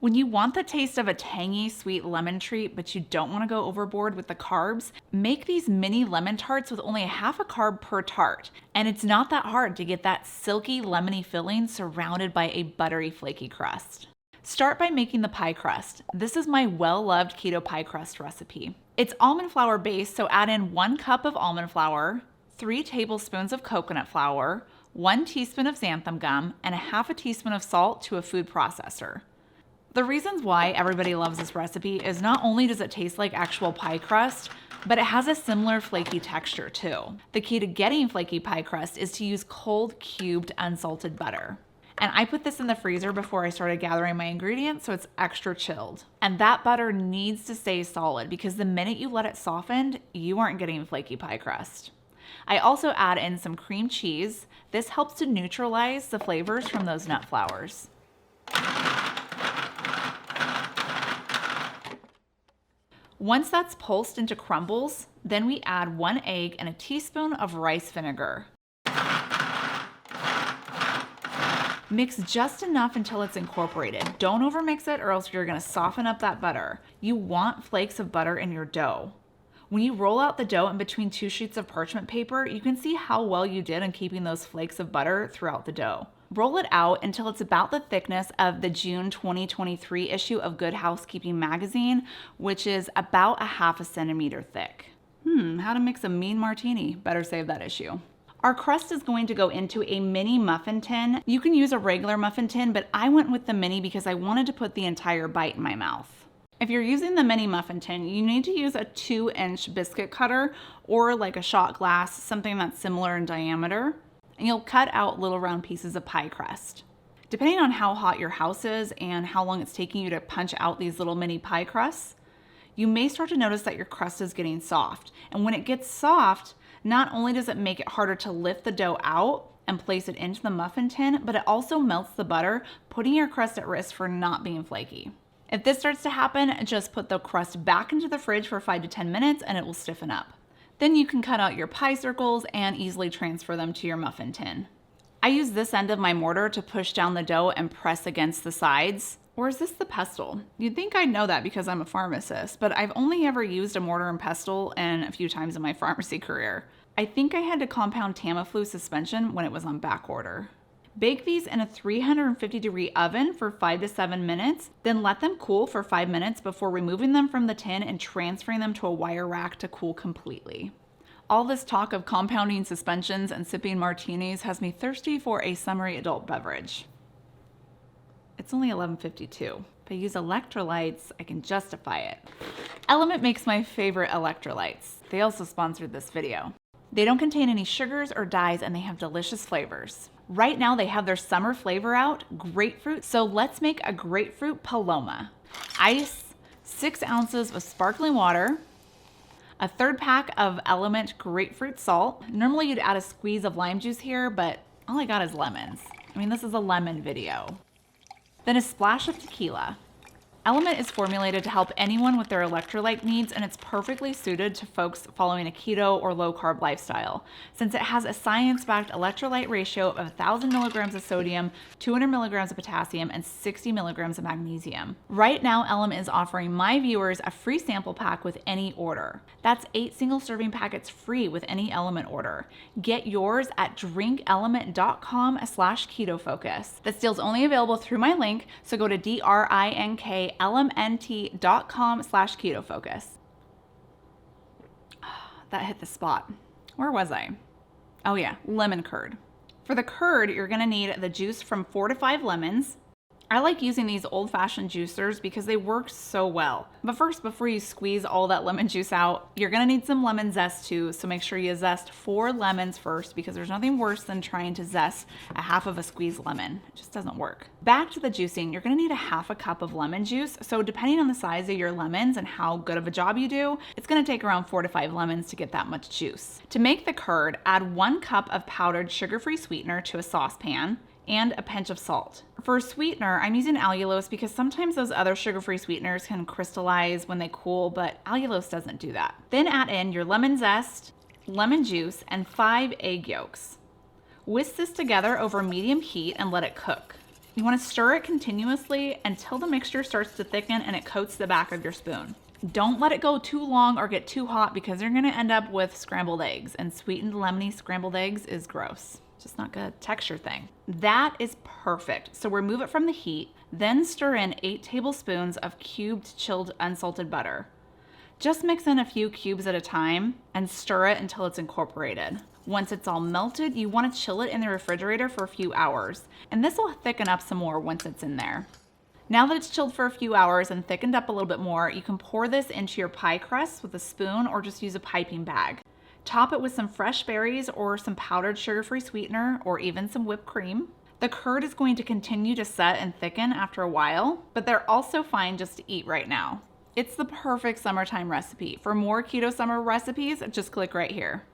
When you want the taste of a tangy, sweet lemon treat, but you don't want to go overboard with the carbs, make these mini lemon tarts with only a half a carb per tart. And it's not that hard to get that silky, lemony filling surrounded by a buttery, flaky crust. Start by making the pie crust. This is my well-loved keto pie crust recipe. It's almond flour based, so add in 1 cup of almond flour, 3 tablespoons of coconut flour, 1 teaspoon of xanthan gum, and a half a teaspoon of salt to a food processor. The reasons why everybody loves this recipe is not only does it taste like actual pie crust, but it has a similar flaky texture too. The key to getting flaky pie crust is to use cold cubed unsalted butter. And I put this in the freezer before I started gathering my ingredients, so it's extra chilled. And that butter needs to stay solid because the minute you let it soften, you aren't getting flaky pie crust. I also add in some cream cheese. This helps to neutralize the flavors from those nut flours. Once that's pulsed into crumbles, then we add 1 egg and a teaspoon of rice vinegar. Mix just enough until it's incorporated. Don't overmix it or else you're gonna soften up that butter. You want flakes of butter in your dough. When you roll out the dough in between 2 sheets of parchment paper, you can see how well you did in keeping those flakes of butter throughout the dough. Roll it out until it's about the thickness of the June 2023 issue of Good Housekeeping magazine, which is about a half a centimeter thick. How to mix a mean martini. Better save that issue. Our crust is going to go into a mini muffin tin. You can use a regular muffin tin, but I went with the mini because I wanted to put the entire bite in my mouth. If you're using the mini muffin tin, you need to use a 2-inch biscuit cutter or like a shot glass, something that's similar in diameter. And you'll cut out little round pieces of pie crust. Depending on how hot your house is and how long it's taking you to punch out these little mini pie crusts, you may start to notice that your crust is getting soft. And when it gets soft, not only does it make it harder to lift the dough out and place it into the muffin tin, but it also melts the butter, putting your crust at risk for not being flaky. If this starts to happen, just put the crust back into the fridge for 5 to 10 minutes and it will stiffen up. Then you can cut out your pie circles and easily transfer them to your muffin tin. I use this end of my mortar to push down the dough and press against the sides. Or is this the pestle? You'd think I'd know that because I'm a pharmacist, but I've only ever used a mortar and pestle a few times in my pharmacy career. I think I had to compound Tamiflu suspension when it was on back order. Bake these in a 350-degree oven for 5 to 7 minutes, then let them cool for 5 minutes before removing them from the tin and transferring them to a wire rack to cool completely. All this talk of compounding suspensions and sipping martinis has me thirsty for a summery adult beverage. It's only 11:52. If I use electrolytes, I can justify it. Element makes my favorite electrolytes. They also sponsored this video. They don't contain any sugars or dyes and they have delicious flavors. Right now they have their summer flavor out, grapefruit, so let's make a grapefruit paloma. Ice, 6 ounces of sparkling water, a 1/3 pack of Element grapefruit salt. Normally you'd add a squeeze of lime juice here, but all I got is lemons. I mean, this is a lemon video. Then a splash of tequila. Element is formulated to help anyone with their electrolyte needs, and it's perfectly suited to folks following a keto or low-carb lifestyle, since it has a science-backed electrolyte ratio of 1,000 milligrams of sodium, 200 milligrams of potassium, and 60 milligrams of magnesium. Right now, Element is offering my viewers a free sample pack with any order. That's 8 single-serving packets free with any Element order. Get yours at drinkelement.com/KetoFocus. This deal's only available through my link, so go to drinkelement.com/KetoFocus. That hit the spot. Where was I? Oh yeah, lemon curd. For the curd, you're gonna need the juice from 4 to 5 lemons. I like using these old-fashioned juicers because they work so well. But first, before you squeeze all that lemon juice out, you're gonna need some lemon zest too, so make sure you zest 4 lemons first because there's nothing worse than trying to zest a half of a squeezed lemon. It just doesn't work. Back to the juicing, you're gonna need a half a cup of lemon juice, so depending on the size of your lemons and how good of a job you do, it's gonna take around 4 to 5 lemons to get that much juice. To make the curd, add 1 cup of powdered sugar-free sweetener to a saucepan, and a pinch of salt. For sweetener, I'm using allulose because sometimes those other sugar-free sweeteners can crystallize when they cool, but allulose doesn't do that. Then add in your lemon zest, lemon juice, and 5 egg yolks. Whisk this together over medium heat and let it cook. You want to stir it continuously until the mixture starts to thicken and it coats the back of your spoon. Don't let it go too long or get too hot because you're going to end up with scrambled eggs, and sweetened lemony scrambled eggs is gross. Just not good. Texture thing. That is perfect. So remove it from the heat, then stir in 8 tablespoons of cubed chilled unsalted butter. Just mix in a few cubes at a time and stir it until it's incorporated. Once it's all melted, you want to chill it in the refrigerator for a few hours, and this will thicken up some more once it's in there. Now that it's chilled for a few hours and thickened up a little bit more, you can pour this into your pie crust with a spoon or just use a piping bag. Top it with some fresh berries or some powdered sugar-free sweetener or even some whipped cream. The curd is going to continue to set and thicken after a while, but they're also fine just to eat right now. It's the perfect summertime recipe. For more keto summer recipes, just click right here.